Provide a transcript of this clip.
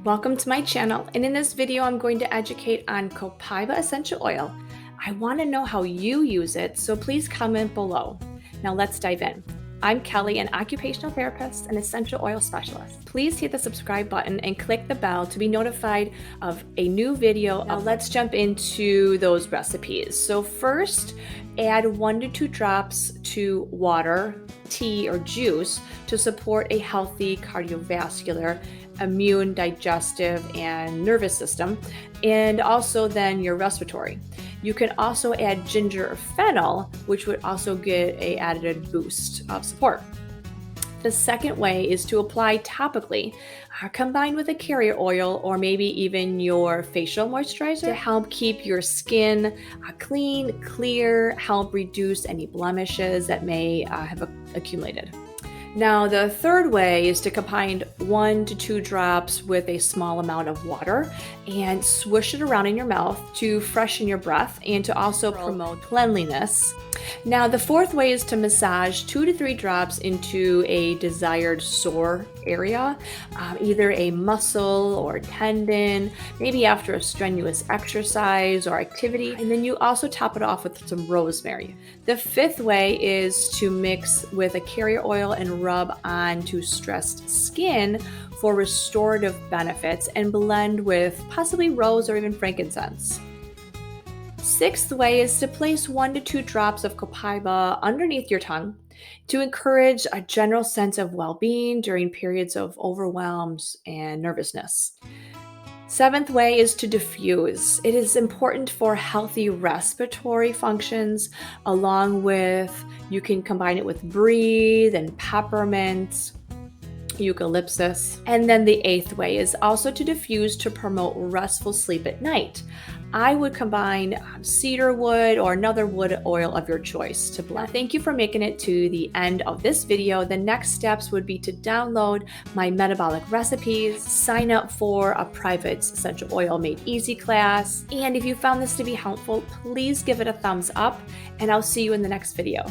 Welcome to my channel, and in this video I'm going to educate on Copaiba essential oil. I want to know how you use it, so please comment below. Now let's dive in. I'm Kelly, an occupational therapist and essential oil specialist. Please hit the subscribe button and click the bell to be notified of a new video. Now let's jump into those recipes. So first, add 1 to 2 drops to water, tea, or juice to support a healthy cardiovascular, immune, digestive, and nervous system, and also then your respiratory. You can also add ginger or fennel, which would also get an added boost of support. The second way is to apply topically, combined with a carrier oil or maybe even your facial moisturizer to help keep your skin clean, clear, help reduce any blemishes that may have accumulated. Now, the third way is to combine 1 to 2 drops with a small amount of water and swish it around in your mouth to freshen your breath and to also promote cleanliness. Now, the fourth way is to massage 2 to 3 drops into a desired sore area, either a muscle or tendon, maybe after a strenuous exercise or activity. And then you also top it off with some rosemary. The fifth way is to mix with a carrier oil and rub onto stressed skin for restorative benefits and blend with possibly rose or even frankincense. Sixth way is to place 1 to 2 drops of Copaiba underneath your tongue to encourage a general sense of well-being during periods of overwhelms and nervousness. Seventh way is to diffuse. It is important for healthy respiratory functions, along with, you can combine it with breathe and peppermint, eucalyptus. And then the eighth way is also to diffuse to promote restful sleep at night. I would combine cedar wood or another wood oil of your choice to blend. Thank you for making it to the end of this video. The next steps would be to download my metabolic recipes, sign up for a private essential oil made easy class, and if you found this to be helpful, please give it a thumbs up, and I'll see you in the next video.